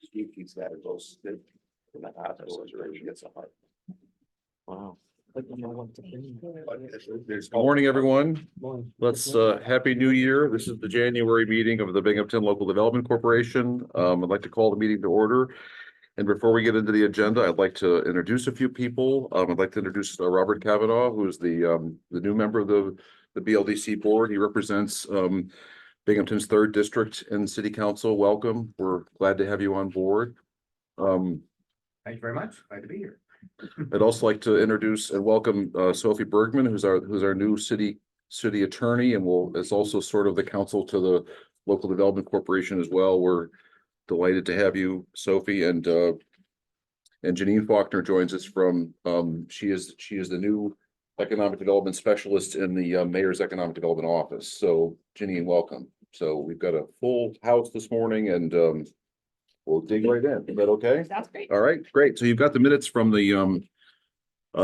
Steve keeps that at those in the hospital, he gets a heart. Wow. Good morning, everyone. Let's, Happy New Year. This is the January meeting of the Binghamton Local Development Corporation. I'd like to call the meeting to order. And before we get into the agenda, I'd like to introduce a few people. I'd like to introduce Robert Kavanaugh, who is the new member of the BLDC board. He represents Binghamton's 3rd district in city council. Welcome. We're glad to have you on board. Thank you very much. Glad to be here. I'd also like to introduce and welcome Sophie Bergman, who's our new city attorney, and is also sort of the counsel to the local development corporation as well. We're delighted to have you, Sophie, and Janine Faulkner joins us from she is the new economic development specialist in the mayor's economic development office. So Janine, welcome. So we've got a full house this morning, and we'll dig right in. Is that okay? That's great. All right, great. So you've got the minutes from the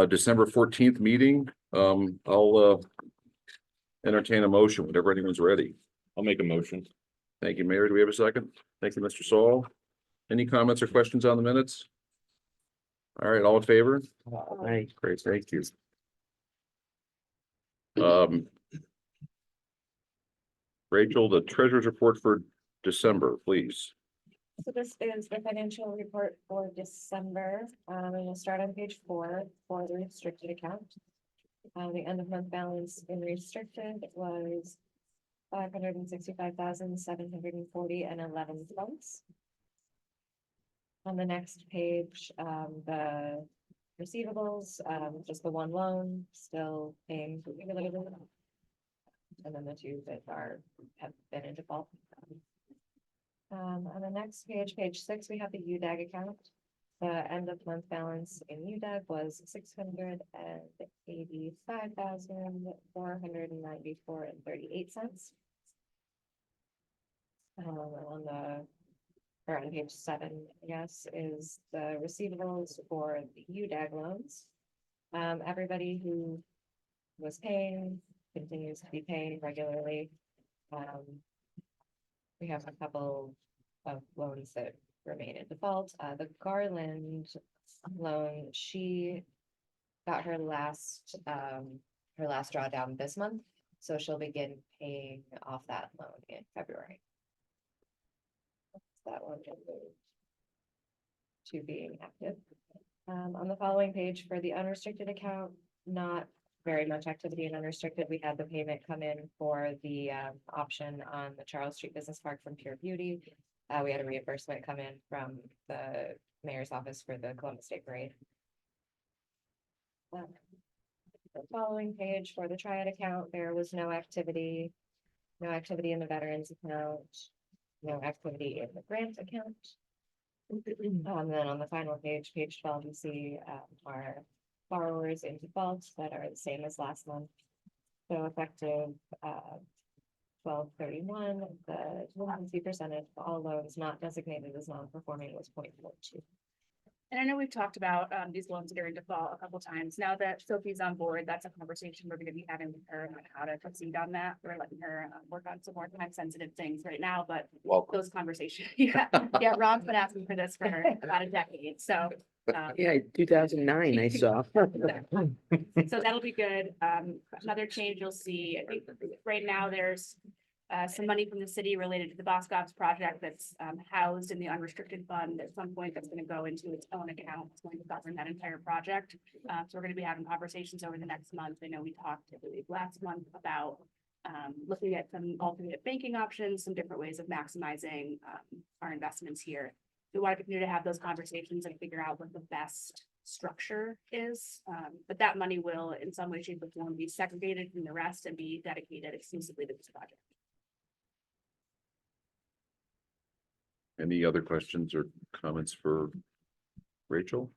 December 14th meeting. I'll entertain a motion whenever anyone's ready. I'll make a motion. Thank you, Mayor. Do we have a second? Thank you, Mr. Saul. Any comments or questions on the minutes? All right, all in favor? Aye. Great, thank you. Rachel, the treasurer's report for December, please. So this is the financial report for December. And we'll start on page 4 for the restricted account. The end of month balance in restricted was 565,740.11 cents. On the next page, the receivables, just the one loan still paying regularly. And then the two that have been in default. On the next page, page 6, we have the UDAG account. The end of month balance in UDAG was 685,494.38 cents. On page 7, I guess, is the receivables for the UDAG loans. Everybody who was paying continues to be paying regularly. We have a couple of loans that remain in default. The Garland loan, she got her last drawdown this month, so she'll begin paying off that loan in February. That one to being active. On the following page for the unrestricted account, not very much activity in unrestricted. We had the payment come in for the option on the Charles Street Business Park from Pure Beauty. We had a reimbursement come in from the mayor's office for the Columbus Day Parade. The following page for the Triad account, there was no activity in the veterans account, no activity in the grant account. Then on the final page, page 12, you see our borrowers in default that are the same as last month. So effective 12/31, the delinquency percentage for all loans not designated as non-performing was 0.42. And I know we've talked about these loans that are in default a couple times. Now that Sophie's on board, that's a conversation we're going to be having with her on how to proceed on that. We're letting her work on some more time-sensitive things right now, but those conversations, yeah, Ron's been asking for this for about a decade, so. Yeah, 2009, I saw. So that'll be good. Another change you'll see, I think right now there's some money from the city related to the Boscov's project that's housed in the unrestricted fund. At some point, that's going to go into its own account. It's going to govern that entire project. So we're going to be having conversations over the next month. I know we talked, I believe, last month about looking at some alternate banking options, some different ways of maximizing our investments here. We want to continue to have those conversations and figure out what the best structure is. But that money will, in some way, shape, or form, be segregated from the rest and be dedicated exclusively to this project. Any other questions or comments for Rachel?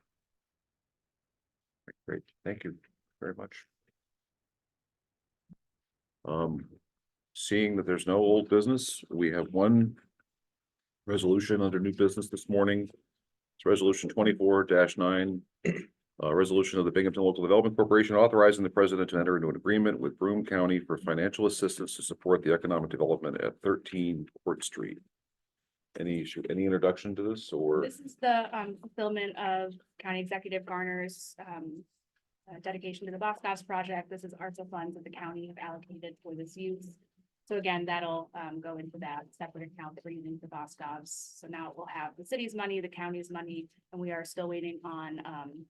Great, thank you very much. Seeing that there's no old business, we have one resolution under new business this morning. It's resolution 24-9, resolution of the Binghamton Local Development Corporation authorizing the president to enter into an agreement with Broome County for financial assistance to support the economic development at 13 Court Street. any introduction to this or? This is the fulfillment of County Executive Garner's dedication to the Boscov's project. This is ARSA funds that the county have allocated for this use. So again, that'll go into that separate account that we're using for Boscov's. So now we'll have the city's money, the county's money, and we are still waiting on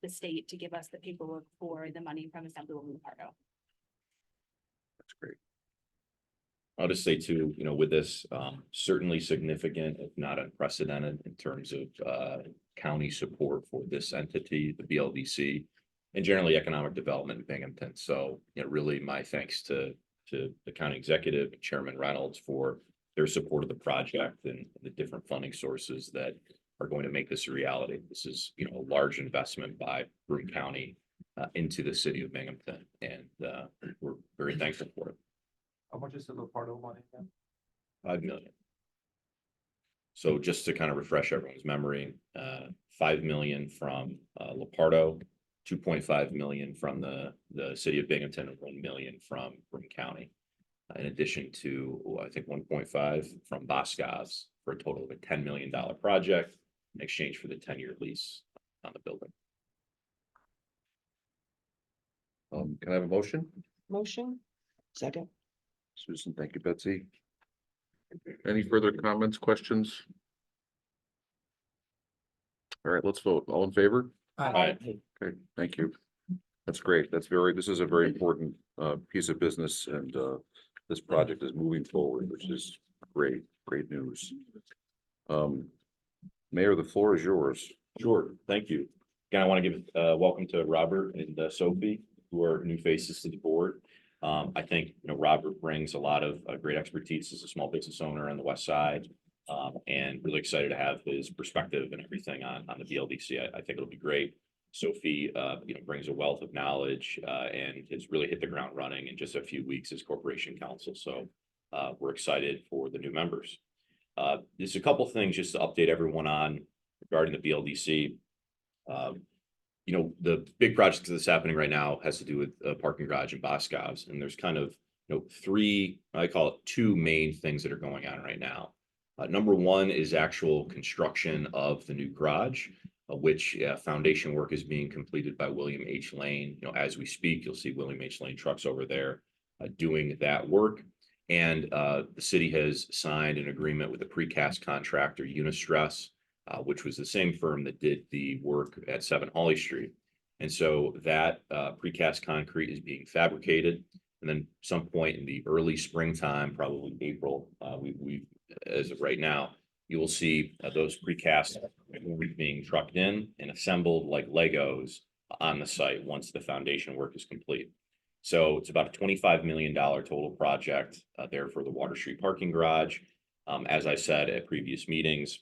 the state to give us the paperwork for the money from Assemblywoman Pardo. That's great. I'll just say too, with this, certainly significant, if not unprecedented in terms of county support for this entity, the BLDC, and generally economic development in Binghamton. So, really my thanks to the county executive, Chairman Reynolds, for their support of the project and the different funding sources that are going to make this a reality. This is, a large investment by Broome County into the city of Binghamton, and we're very thankful for it. How much is the Lepardo money then? 5 million. So just to kind of refresh everyone's memory, 5 million from Lepardo, 2.5 million from the city of Binghamton, and 1 million from Broome County. In addition to, I think 1.5 from Boscov's, for a total of a $10 million project in exchange for the 10-year lease on the building. Can I have a motion? Motion. Second. Susan, thank you, Betsy. Any further comments, questions? All right, let's vote. All in favor? Aye. Okay, thank you. That's great. This is a very important piece of business, and this project is moving forward, which is great news. Mayor, the floor is yours. Sure, thank you. Again, I want to give welcome to Robert and Sophie, who are new faces to the board. I think, Robert brings a lot of great expertise as a small business owner on the west side, and really excited to have his perspective and everything on the BLDC. I think it'll be great. Sophie, brings a wealth of knowledge and has really hit the ground running in just a few weeks as corporation counsel. So we're excited for the new members. There's a couple things just to update everyone on regarding the BLDC. The big project that's happening right now has to do with a parking garage in Boscov's, and there's kind of, three, I call it two main things that are going on right now. Number one is actual construction of the new garage, which foundation work is being completed by William H. Lane. As we speak, you'll see William H. Lane trucks over there doing that work. And the city has signed an agreement with the precast contractor Unistress, which was the same firm that did the work at 7 Hawley Street. And so that precast concrete is being fabricated. And then some point in the early springtime, probably April, we as of right now, you will see those precast being trucked in and assembled like Legos on the site once the foundation work is complete. So it's about a $25 million total project there for the Water Street parking garage. As I said at previous meetings,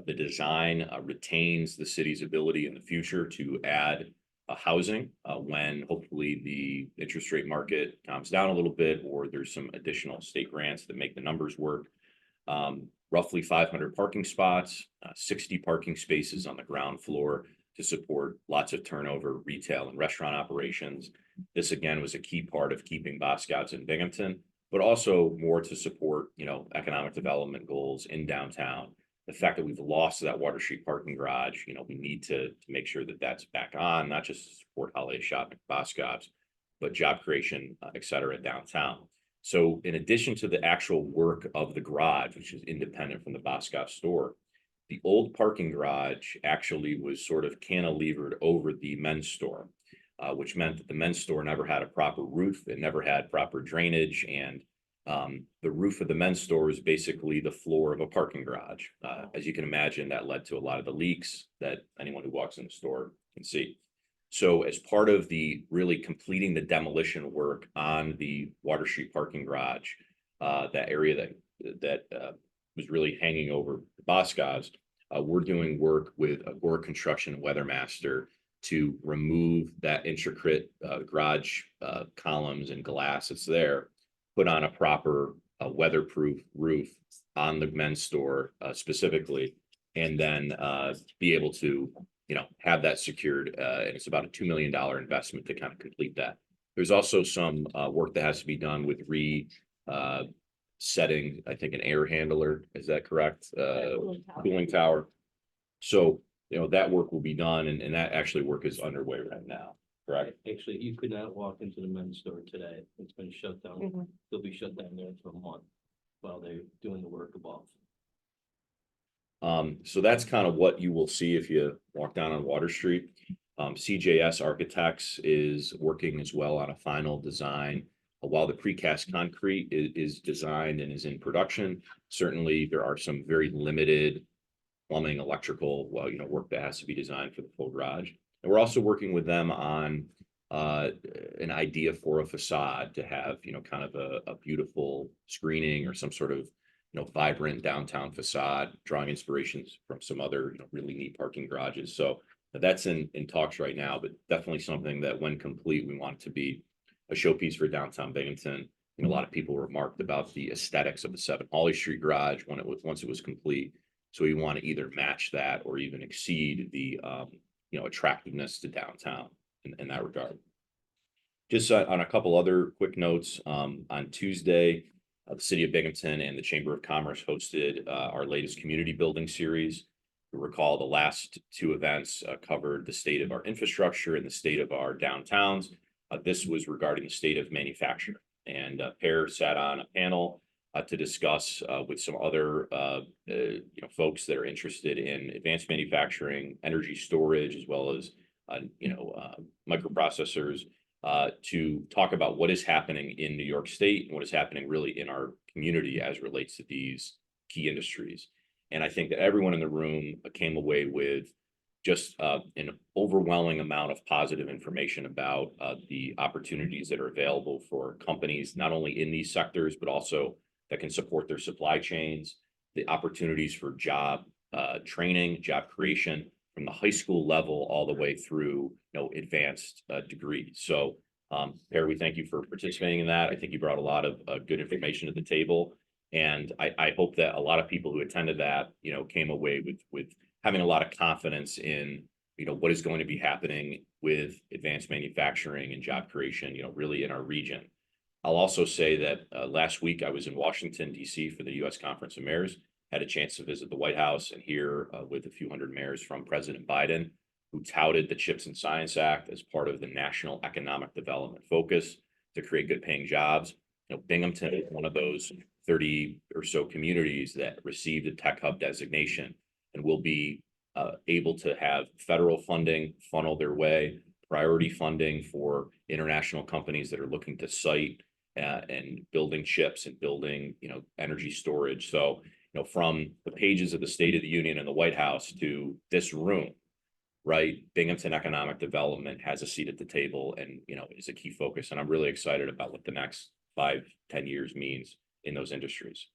the design retains the city's ability in the future to add housing when hopefully the interest rate market calms down a little bit, or there's some additional state grants that make the numbers work. Roughly 500 parking spots, 60 parking spaces on the ground floor to support lots of turnover, retail and restaurant operations. This again was a key part of keeping Boscov's in Binghamton, but also more to support, economic development goals in downtown. The fact that we've lost that Water Street parking garage, we need to make sure that that's back on, not just to support holiday shopping at Boscov's, but job creation, et cetera, downtown. So in addition to the actual work of the garage, which is independent from the Boscov store, the old parking garage actually was sort of cantilevered over the men's store, which meant that the men's store never had a proper roof. It never had proper drainage. And the roof of the men's store is basically the floor of a parking garage. As you can imagine, that led to a lot of the leaks that anyone who walks in the store can see. So as part of the really completing the demolition work on the Water Street parking garage, that area that was really hanging over Boscov's, we're doing work with Agora Construction and Weathermaster to remove that intricate garage columns and glass that's there, put on a proper weatherproof roof on the men's store specifically, and then be able to have that secured. And it's about a $2 million investment to kind of complete that. There's also some work that has to be done with setting, I think, an air handler. Is that correct? Cooling tower. Cooling tower. So, that work will be done and that actually work is underway right now, correct? Actually, you could not walk into the men's store today. It's been shut down. Mhm. They'll be shut down there for a month while they're doing the work above. So that's kind of what you will see if you walk down on Water Street. CJS Architects is working as well on a final design. While the precast concrete is designed and is in production, certainly there are some very limited plumbing, electrical, work that has to be designed for the full garage. And we're also working with them on an idea for a facade to have, kind of a beautiful screening or some sort of, vibrant downtown facade, drawing inspirations from some other, really neat parking garages. So that's in talks right now, but definitely something that when complete, we want it to be a showpiece for downtown Binghamton. A lot of people remarked about the aesthetics of the 7 Holly Street garage once it was complete. So we want to either match that or even exceed the, attractiveness to downtown in that regard. Just on a couple other quick notes, on Tuesday, the City of Binghamton and the Chamber of Commerce hosted our latest community building series. You recall the last 2 events covered the state of our infrastructure and the state of our downtowns. This was regarding the state of manufacturing, and Pear sat on a panel to discuss with some other folks that are interested in advanced manufacturing, energy storage, as well as microprocessors, to talk about what is happening in New York State and what is happening really in our community as relates to these key industries. And I think that everyone in the room came away with just an overwhelming amount of positive information about the opportunities that are available for companies, not only in these sectors, but also that can support their supply chains, the opportunities for job training, job creation from the high school level all the way through, advanced degrees. So, Pear, we thank you for participating in that. I think you brought a lot of good information to the table. And I hope that a lot of people who attended that, came away with having a lot of confidence in, what is going to be happening with advanced manufacturing and job creation, really in our region. I'll also say that last week I was in Washington, D.C. for the U.S. Conference of Mayors, had a chance to visit the White House and hear with a few hundred mayors from President Biden, who touted the CHIPS and Science Act as part of the national economic development focus to create good paying jobs. Binghamton is one of those 30 or so communities that received a tech hub designation and will be able to have federal funding funnel their way, priority funding for international companies that are looking to site and building chips and building, energy storage. So, from the pages of the State of the Union and the White House to this room, right? Binghamton economic development has a seat at the table and, is a key focus. And I'm really excited about what the next 5-10 years means in those industries.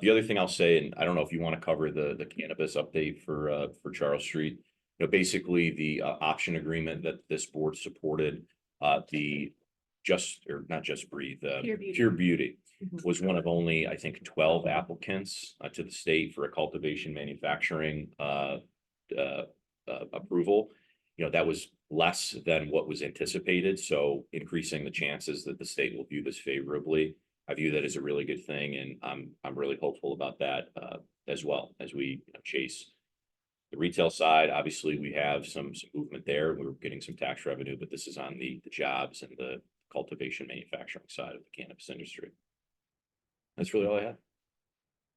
The other thing I'll say, and I don't know if you want to cover the cannabis update for Charles Street, basically the option agreement that this board supported, the not just breathe, Pure Beauty was one of only, I think, 12 applicants to the state for a cultivation manufacturing approval. That was less than what was anticipated, so increasing the chances that the state will view this favorably. I view that as a really good thing, and I'm really hopeful about that as well as we chase the retail side. Obviously, we have some movement there. We're getting some tax revenue, but this is on the jobs and the cultivation manufacturing side of the cannabis industry. That's really all I had.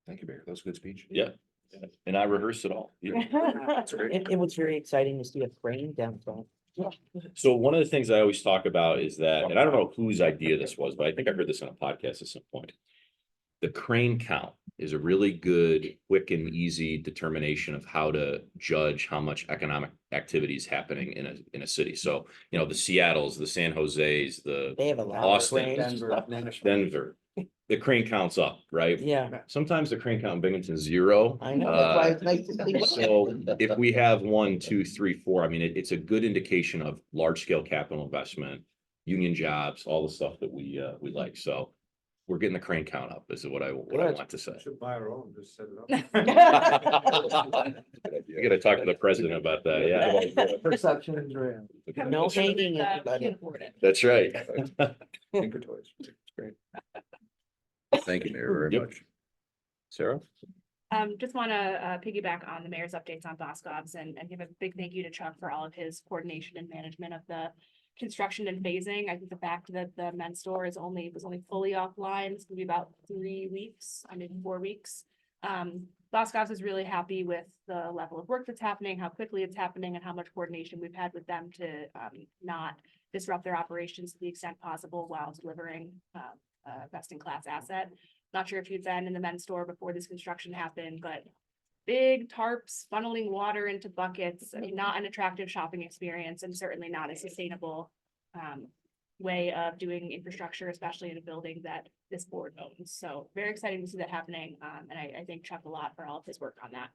Thank you, Mayor. That was a good speech. Yeah. And I rehearsed it all. Yeah. That's great. It was very exciting to see a crane downtown. So one of the things I always talk about is that, and I don't know whose idea this was, but I think I heard this on a podcast at some point. The crane count is a really good, quick and easy determination of how to judge how much economic activity is happening in a city. So, the Seattles, the San Jose's, the They have a lot of Austin, cranes. Denver, the crane counts up, right? Yeah, Sometimes the crane count in Binghamton's 0. I know. That's why it's nice to see. So if we have 1, 2, 3, 4, I mean, it's a good indication of large scale capital investment, union jobs, all the stuff that we like. So we're getting the crane count up is what I want to say. Should buy our own, just set it up. We gotta talk to the president about that. Yeah, Perception is real. No hating everybody. that's right. Tinker Toys. It's great. Thank you, Mayor, very Yep. much. Sarah? Just want to piggyback on the mayor's updates on Boscov's and give a big thank you to Chuck for all of his coordination and management of the construction and phasing. I think the fact that the men's store was only fully offline, it's gonna be about 3 weeks, I mean, 4 weeks. Boscov's is really happy with the level of work that's happening, how quickly it's happening, and how much coordination we've had with them to not disrupt their operations to the extent possible while delivering a best-in-class asset. Not sure if you've been in the men's store before this construction happened, but big tarps funneling water into buckets. I mean, not an attractive shopping experience and certainly not a sustainable way of doing infrastructure, especially in a building that this board owns. So very exciting to see that happening. And I thank Chuck a lot for all of his work on that.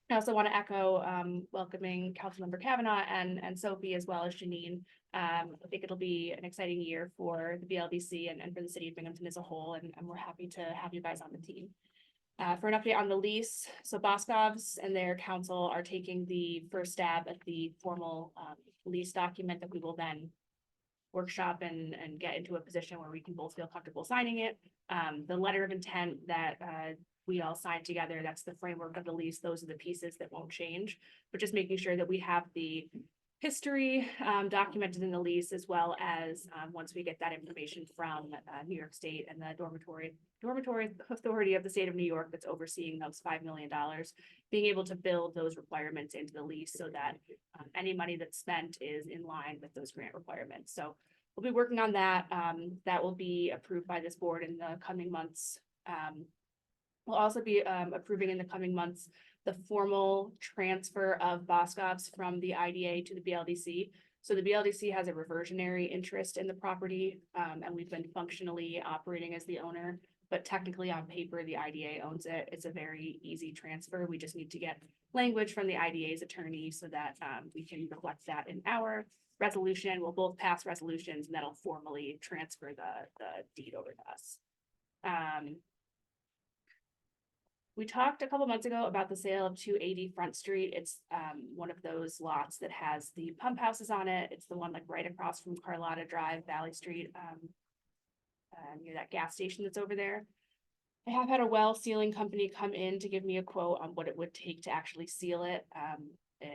I also want to echo welcoming Councilmember Kavanaugh and Sophie as well as Janine. I think it'll be an exciting year for the BLDC and for the city of Binghamton as a whole, and we're happy to have you guys on the team. For an update on the lease, so Boscov's and their council are taking the first stab at the formal lease document that we will then workshop and get into a position where we can both feel comfortable signing it. The letter of intent that we all signed together, that's the framework of the lease. Those are the pieces that won't change, but just making sure that we have the history documented in the lease, as well as once we get that information from New York State and the dormitory authority of the state of New York that's overseeing those $5 million, being able to build those requirements into the lease so that any money that's spent is in line with those grant requirements. So we'll be working on that. That will be approved by this board in the coming months. We'll also be approving in the coming months the formal transfer of Boscov's from the IDA to the BLDC. So the BLDC has a reversionary interest in the property, and we've been functionally operating as the owner, but technically on paper, the IDA owns it. It's a very easy transfer. We just need to get language from the IDA's attorney so that we can reflect that in our resolution. We'll both pass resolutions and that'll formally transfer the deed over to us. We talked a couple months ago about the sale of 280 Front Street. It's one of those lots that has the pump houses on it. It's the one like right across from Carlotta Drive, Valley Street, near that gas station that's over there. I have had a well sealing company come in to give me a quote on what it would take to actually seal it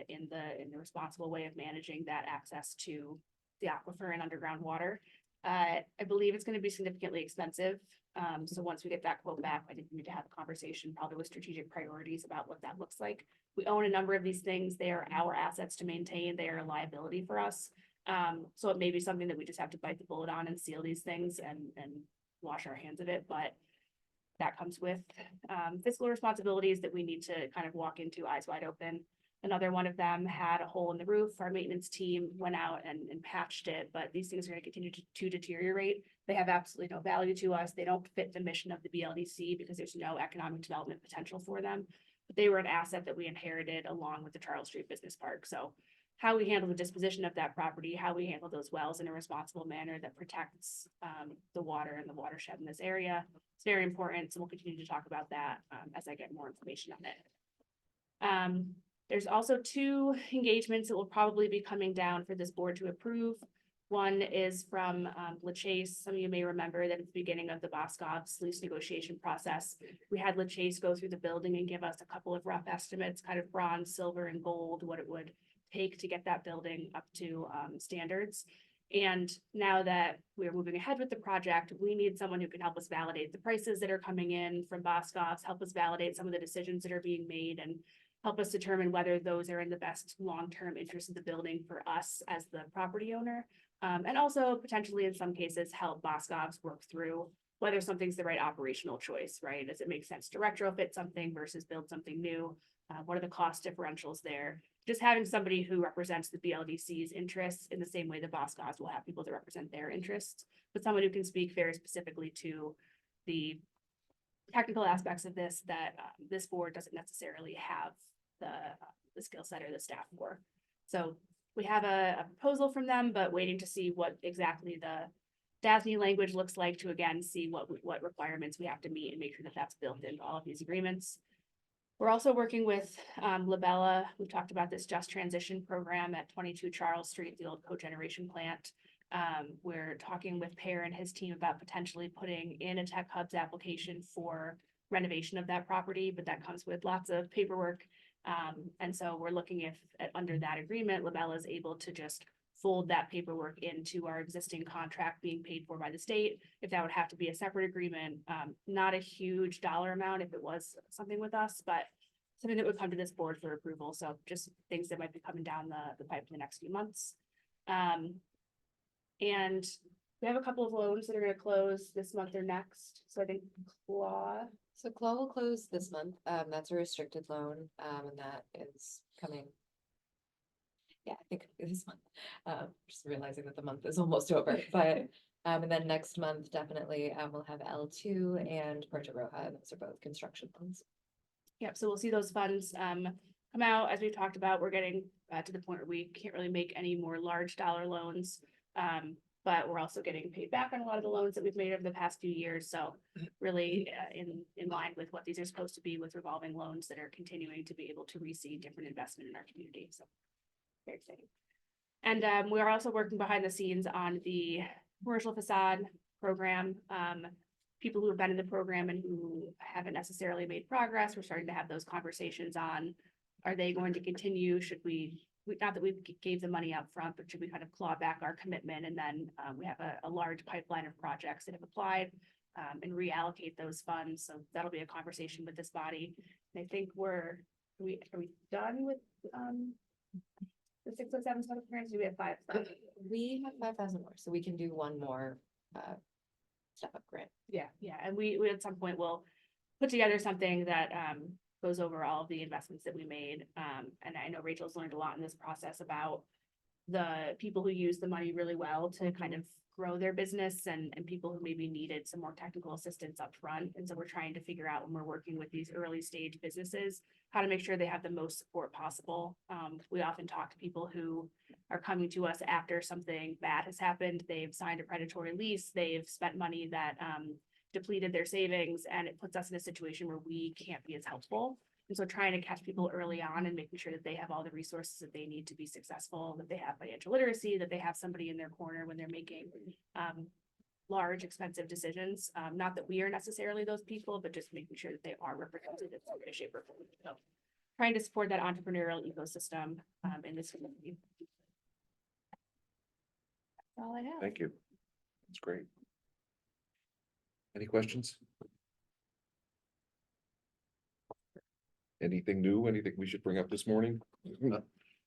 in the responsible way of managing that access to the aquifer and underground water. I believe it's going to be significantly expensive. So once we get that quote back, I think we need to have a conversation probably with strategic priorities about what that looks like. We own a number of these things. They are our assets to maintain. They are a liability for us. So it may be something that we just have to bite the bullet on and seal these things and wash our hands of it. But that comes with fiscal responsibilities that we need to kind of walk into eyes wide open. Another one of them had a hole in the roof. Our maintenance team went out and patched it, but these things are going to continue to deteriorate. They have absolutely no value to us. They don't fit the mission of the BLDC because there's no economic development potential for them. But they were an asset that we inherited along with the Charles Street Business Park. So how we handle the disposition of that property, how we handle those wells in a responsible manner that protects the water and the watershed in this area, it's very important. So we'll continue to talk about that as I get more information on it. There's also 2 engagements that will probably be coming down for this board to approve. One is from Bldc. Some of you may remember that at the beginning of the Boscov's lease negotiation process, we had Bldc go through the building and give us a couple of rough estimates, kind of bronze, silver, and gold, what it would take to get that building up to standards. And now that we're moving ahead with the project, we need someone who can help us validate the prices that are coming in from Boscov's, help us validate some of the decisions that are being made, and help us determine whether those are in the best long-term interest of the building for us as the property owner. And also potentially in some cases help Boscov's work through whether something's the right operational choice, right? Does it make sense to retrofit something versus build something new? What are the cost differentials there? Just having somebody who represents the BLDC's interests in the same way the Boscov's will have people to represent their interests, but someone who can speak very specifically to the technical aspects of this that this board doesn't necessarily have the skill set or the staff for. So we have a proposal from them, but waiting to see what exactly the DASNY language looks like to again see what requirements we have to meet and make sure that that's built into all of these agreements. We're also working with Bldc. We've talked about this just transition program at 22 Charles Street, the old cogeneration plant. We're talking with Pear and his team about potentially putting in a Tech Hubs application for renovation of that property, but that comes with lots of paperwork. And so we're looking if, under that agreement, Labella is able to just fold that paperwork into our existing contract being paid for by the state. If that would have to be a separate agreement, not a huge dollar amount if it was something with us, but something that would come to this board for approval. So just things that might be coming down the pipe in the next few months. And we have a couple of loans that are gonna close this month or next. So I think Claw, So Claw will close this month. That's a restricted loan, and that is coming. Yeah, I think this month. Just realizing that the month is almost over, but, and then next month, definitely, we'll have L2 and Puerto Roja. Those are both construction loans. yep, so we'll see those funds come out. As we've talked about, we're getting to the point where we can't really make any more large dollar loans. But we're also getting paid back on a lot of the loans that we've made over the past few years. So really in line with what these are supposed to be with revolving loans that are continuing to be able to receive different investment in our community. So very exciting. And we are also working behind the scenes on the commercial facade program. People who have been in the program and who haven't necessarily made progress, we're starting to have those conversations on, are they going to continue? Should we not that we gave the money up front, but should we kind of claw back our commitment? And then we have a large pipeline of projects that have applied and reallocate those funds. So that'll be a conversation with this body. And I think are we done with the 607 stuff grants? Do we have 5? We have 5,000 more, so we can do one more step up grant. Yeah, and we at some point will put together something that goes over all of the investments that we made. And I know Rachel's learned a lot in this process about the people who use the money really well to kind of grow their business and people who maybe needed some more technical assistance up front. And so we're trying to figure out when we're working with these early stage businesses, how to make sure they have the most support possible. We often talk to people who are coming to us after something bad has happened. They've signed a predatory lease, they've spent money that depleted their savings, and it puts us in a situation where we can't be as helpful. And so trying to catch people early on and making sure that they have all the resources that they need to be successful, that they have financial literacy, that they have somebody in their corner when they're making large, expensive decisions. Not that we are necessarily those people, but just making sure that they are represented in some way, shape, or form. So trying to support that entrepreneurial ecosystem in this community. That's all I have. Thank you. That's great. Any questions? Anything new? Anything we should bring up this morning?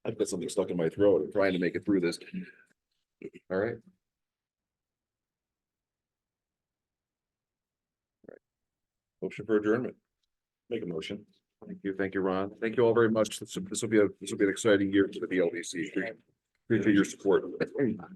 I've got something stuck in my throat. I'm trying to make it through this. All right. Motion for adjournment. Make a motion. Thank you, Ron. Thank you all very much. This will be an exciting year for the Bldc. Appreciate your support.